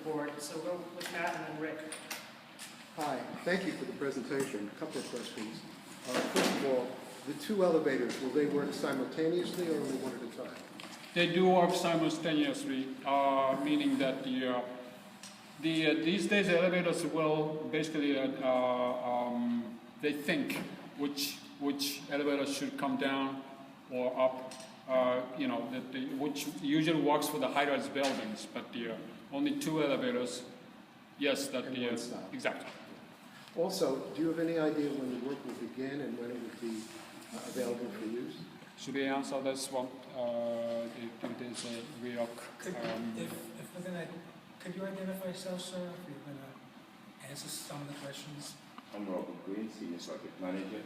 board. So go with Matt and then Rick. Hi, thank you for the presentation. A couple of questions. First of all, the two elevators, will they work simultaneously or only one at a time? They do work simultaneously, meaning that these days elevators will basically they think which elevator should come down or up. Which usually works for the high-rise buildings, but only two elevators. Yes, that exactly. Also, do you have any idea when the work will begin and when it would be available for use? Should we answer this one? If there's a real. Could you identify yourself, sir, if you're going to answer some of the questions? I'm Robert Green, Senior Project Manager.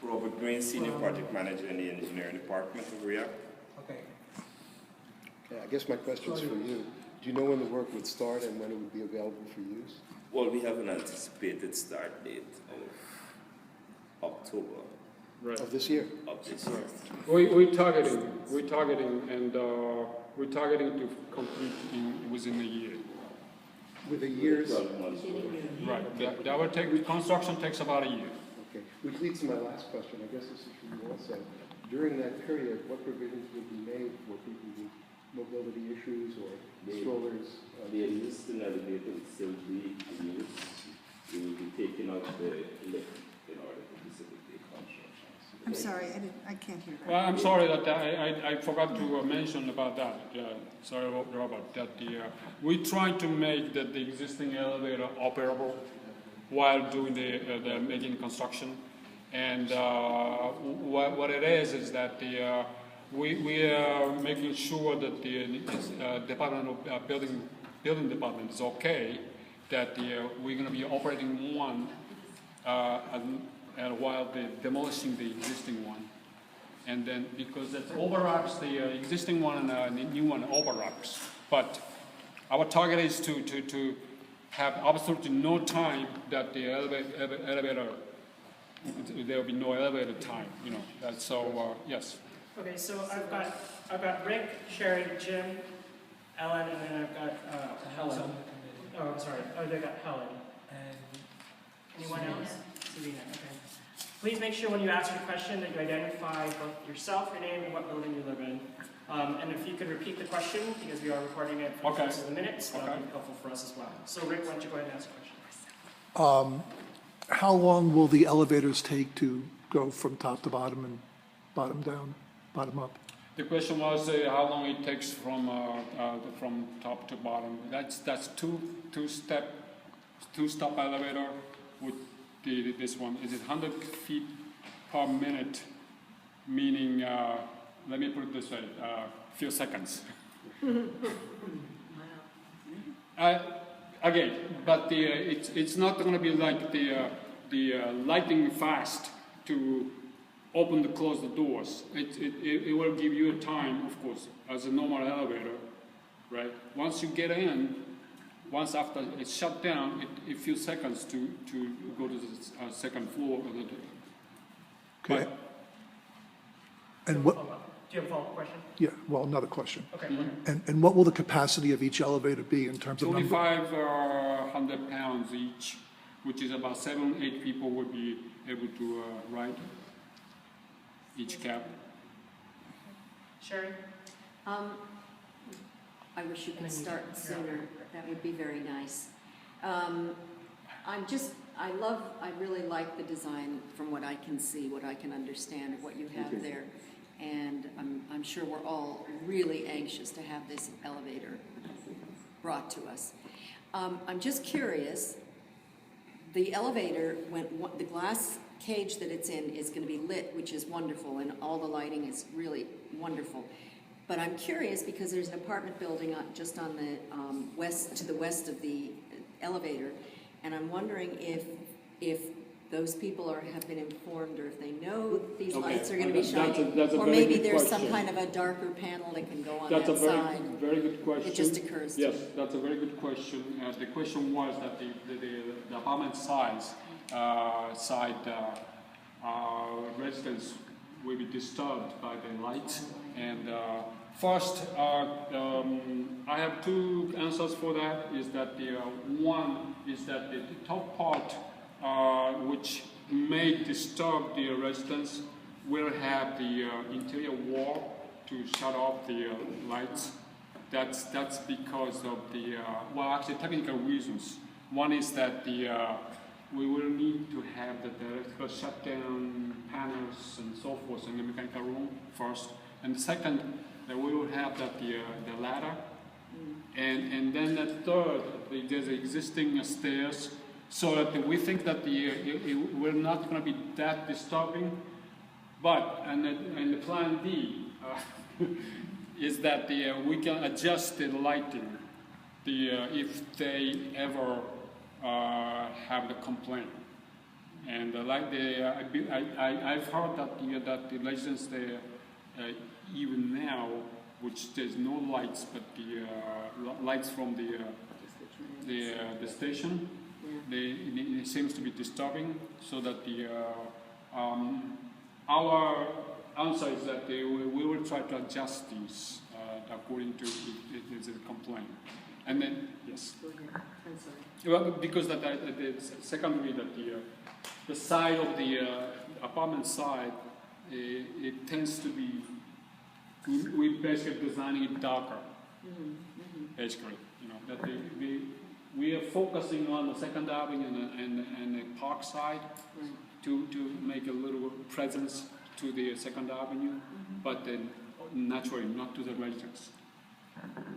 Robert Green, Senior Project Manager in the Engineering Department of REACT. Okay. I guess my question is for you. Do you know when the work would start and when it would be available for use? Well, we have an anticipated start date of October Right. Of this year? of this year. We're targeting to complete within a year. With a year's... 12 months. Right. That will take, construction takes about a year. Okay, which leads to my last question. I guess this is for you also. During that period, what provisions would be made for people with mobility issues or strollers? The existing elevator will still be in use. We will be taking out the lift in order to facilitate construction. I'm sorry, I can't hear that. Well, I'm sorry that I forgot to mention about that. Sorry, Robert. That we try to make the existing elevator operable while doing the making construction, and what it is that we are making sure that the Department of Building Department is okay that we're going to be operating one and while demolishing the existing one, and then because that overlaps the existing one and the new one overlaps, but our target is to have absolutely no time that the elevator there will be no elevator time, That's so yes. Okay, so I've got Rick, Sherry, Jim, Ellen, and then I've got Helen. Oh, I'm sorry. Oh, they got Helen. And Anyone else? Serena. Okay. Please make sure when you ask your question that you identify both yourself, your name, and what building you live in. And if you could repeat the question, because we are recording it for the rest of the minutes, that would be helpful for us as well. So Rick, why don't you go ahead and ask a question? How long will the elevators take to go from top to bottom and bottom down, bottom up? The question was how long it takes from top to bottom. That's two-stop elevator with this one. Is it 100 feet per minute? Meaning, let me put it this way: few seconds. Again, but it's not going to be like the lightning fast to open and close the doors. It will give you a time, of course, as a normal elevator, right? Once you get in, once after it's shut down, a few seconds to go to the second floor. Okay. And what? Do you have a follow-up question? Yeah. Well, another question. Okay. Go ahead. And what will the capacity of each elevator be in terms of number? 2,500 pounds each, which is about 7-8 people would be able to ride each cab. Sherry? I wish you could start sooner. That would be very nice. I really like the design from what I can see, what I can understand of what you have there. And I'm sure we're all really anxious to have this elevator brought to us. I'm just curious, the elevator, the glass cage that it's in is going to be lit, which is wonderful, and all the lighting is really wonderful. But I'm curious because there's an apartment building just on the to the west of the elevator, and I'm wondering if those people have been informed, or if they know these lights are going to be shining, or maybe there's some kind of a darker panel that can go on that side. That's a very good question. It just occurs to Yes, me. that's a very good question. The question was that the apartment side residents will be disturbed by the light, and First, I have two answers for that. Is that the one is that the top part, which may disturb the residents, will have the interior wall to shut off the lights. That's because of the well, actually technical reasons. One is that we will need to have the electrical shutdown panels and so forth in the mechanical room first, and the second, that we will have that the ladder, and then the third, there's existing stairs, so that we think that we're not going to be that disturbing. But and the plan B is that we can adjust the lighting, if they ever have the complaint. And like I've heard that the residents there, even now, which there's no lights, but the lights from the station, it seems to be disturbing. So that our answer is that we will try to adjust these according to the complaint. And then yes. Go ahead. I'm sorry. Well, because secondly, that the side of the apartment side, it tends to be, we basically designing it darker. Basically, that we are focusing on the Second Avenue and the Park side to make a little presence to the Second Avenue, but then naturally not to the residents.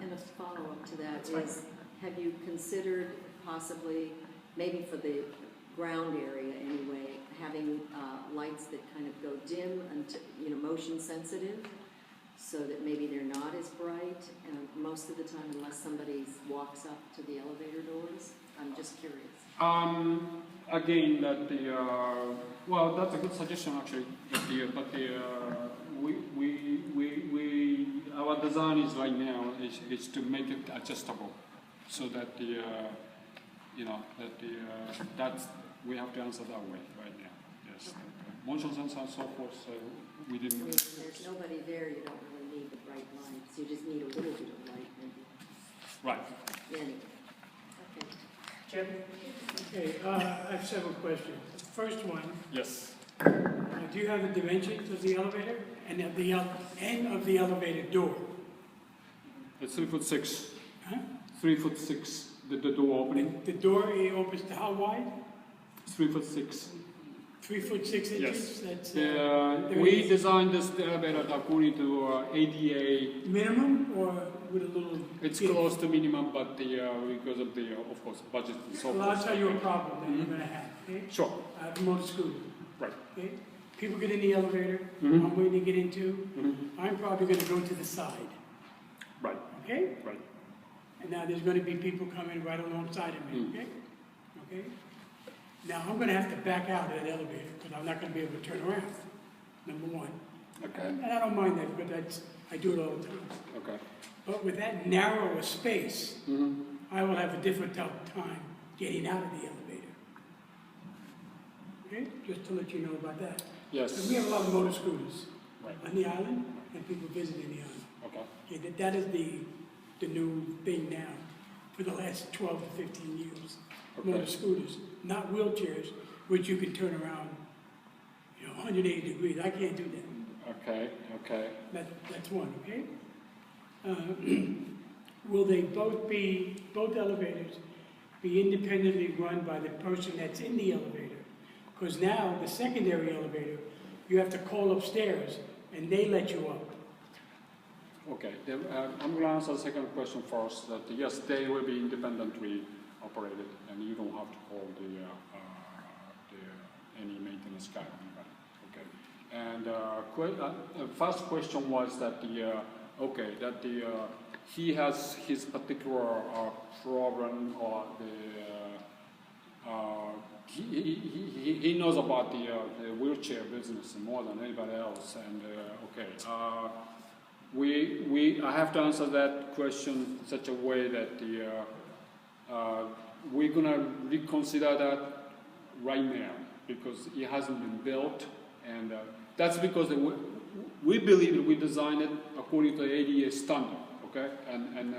And a follow-up to that is, have you considered possibly, maybe for the ground area anyway, having lights that kind of go dim and motion sensitive, so that maybe they're not as bright most of the time, unless somebody walks up to the elevator doors? I'm just curious. Again, that well, that's a good suggestion actually. Our design is right now is to make it adjustable, so that that's we have to answer that way right now. Yes, motion sensor and so forth. So we didn't. There's nobody there. You don't really need the bright lights. You just need a little bit of light, maybe. Right. Anyway. Okay. Jim? Okay, I have several questions. The first one, Yes. do you have the dimensions of the elevator and of the end of the elevator door? It's 3'6". Huh? 3'6". The door opening. The door opens to how wide? 3'6". 3'6" inches? Yes. That's We designed this elevator according to ADA. minimum or with a little? It's close to minimum, but because of the, of course, budget and so forth. Well, I'll tell you a problem that you're going to have. Okay? Sure. I have a motor scooter. Right. Okay? People get in the elevator. I'm waiting to get into. I'm probably going to go to the side. Right. Okay? Right. And now there's going to be people coming right alongside of me, okay? Okay? Now I'm going to have to back out of that elevator because I'm not going to be able to turn around, number one. Okay. And I don't mind that because I do it all the time. Okay. But with that narrower space, I will have a difficult time getting out of the elevator. Okay? Just to let you know about that. Yes. And we have a lot of motor scooters Right. on the island and people visiting the island. Okay. Okay, that is the new thing now for the last 12 to 15 years. Okay. Motor scooters, not wheelchairs, which you can turn around, 180 degrees. I can't do that. Okay. Okay. That's one, okay? Will they both elevators be independently run by the person that's in the elevator? Because now, the secondary elevator, you have to call upstairs and they let you up. Okay. I'm going to answer the second question first. That yes, they will be independently operated, and you don't have to call any maintenance guy. Okay. And first question was that he has his particular problem, or he knows about the wheelchair business more than anybody else. And I have to answer that question in such a way that we're gonna reconsider that right now because it hasn't been built, and that's because we believe that we designed it according to the ADA standard, okay? And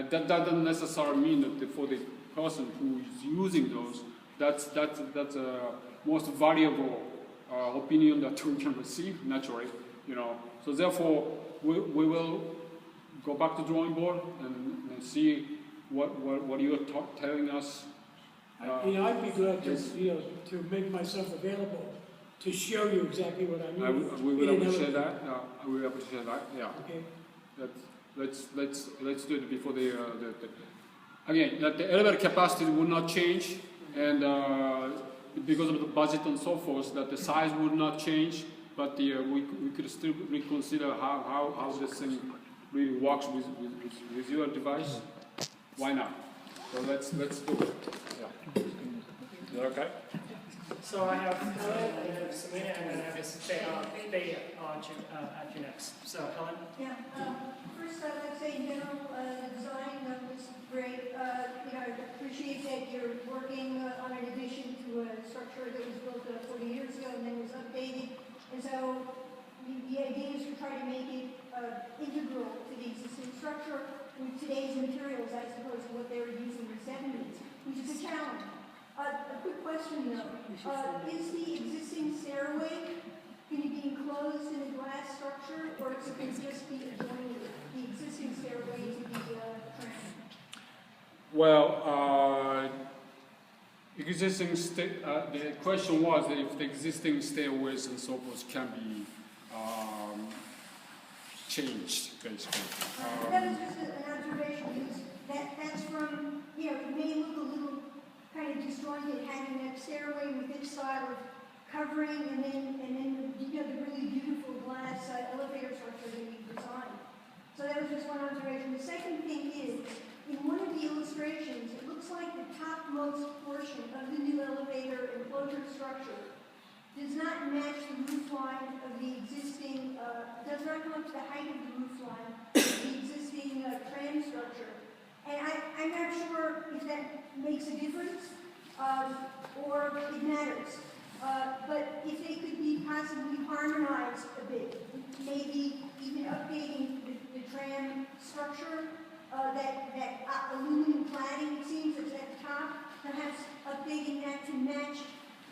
that doesn't necessarily mean that for the person who is using those, that's a most valuable opinion that we can receive naturally, you know. So therefore, we will go back to drawing board and see what you are telling us. I'd be glad to make myself available to show you exactly what I mean. We will appreciate that. We will appreciate that. Yeah. Okay. Let's do it before the again, that the elevator capacity will not change, and because of the budget and so forth, that the size would not change, but we could still reconsider how this thing really works with your device. Why not? So let's do it. Yeah. Is that okay? So I have Helen, and then Selena, and then I have Faye at you next. So Helen? Yeah, first I'd like to say in general, the design was great. I appreciate that you're working on an addition to a structure that was built 40 years ago and then was updated. And so the idea is to try to make it integral to the existing structure with today's materials as opposed to what they were using in the 70s, which is a challenge. A quick question though, is the existing stairway going to be enclosed in a glass structure, or is it going to just be adjoining the existing stairway to the tram? Well, the question was that if the existing stairways and so forth can be changed, basically. That was just an observation, because that's from, it may look a little kind of disjointed, having that stairway with this style of covering, and then the really beautiful glass elevator structure that we designed. So that was just one observation. The second thing is, in one of the illustrations, it looks like the topmost portion of the new elevator enclosure structure does not match the roof line of the existing, does not come up to the height of the roof line of the existing tram structure. And I'm not sure if that makes a difference or it matters. But if they could be possibly harmonized a bit, maybe even updating the tram structure, that aluminum cladding, it seems, that's at the top, perhaps updating that to match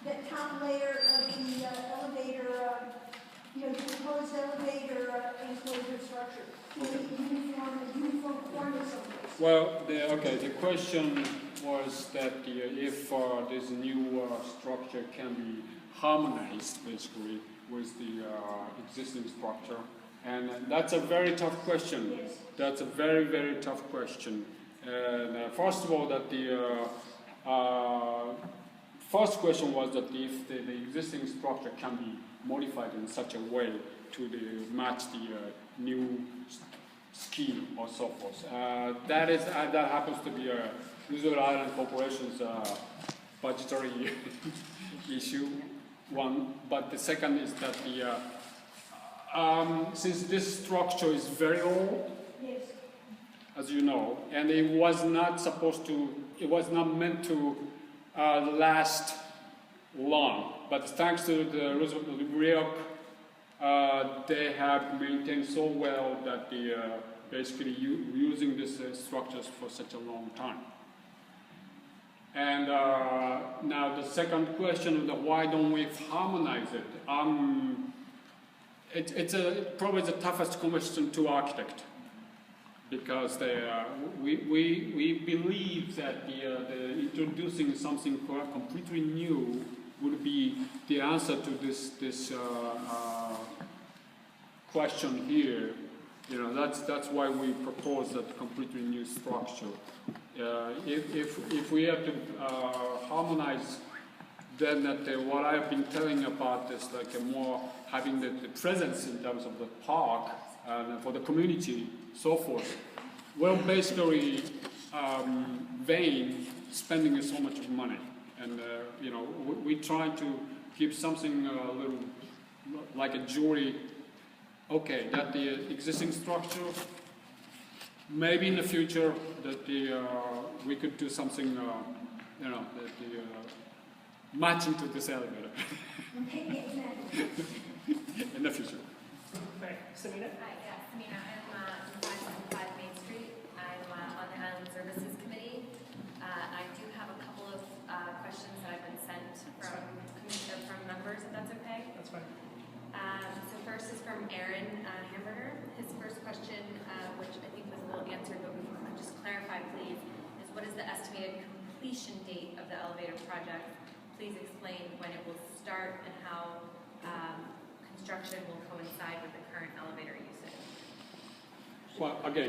that top layer of the elevator, the proposed elevator enclosure structure. Uniform form someplace. Well, the question was that if this new structure can be harmonized, basically, with the existing structure. And that's a very tough question. Yes. That's a very, very tough question. And first of all, that the first question was that if the existing structure can be modified in such a way to match the new scheme or so forth. That happens to be a Roosevelt Island Corporation's budgetary issue, one. But the second is that since this structure is very old, Yes. as you know, and it was not meant to last long. But thanks to the Roosevelt, they have maintained so well that they basically using these structures for such a long time. And now the second question, why don't we harmonize it? It's probably the toughest question to architect, because we believe that the introducing something completely new would be the answer to this question here. That's why we propose that completely new structure. If we have to harmonize, then what I've been telling about is like a more having the presence in terms of the park and for the community, so forth. Well, basically, vain spending so much of money, and we try to keep something a little like a jewelry. Okay, that the existing structure. Maybe in the future that we could do something, matching to this elevator. In the future. Okay, Samina? Hi, yes, Samina, I'm 575 Main Street. I'm on the Island Services Committee. I do have a couple of questions that I've been sent from members, if that's okay. That's fine. So first is from Aaron Hamburger. His first question, which I think was a little answered, but we can just clarify, please, is what is the estimated completion date of the elevator project? Please explain when it will start and how construction will coincide with the current elevator usage. Well, again,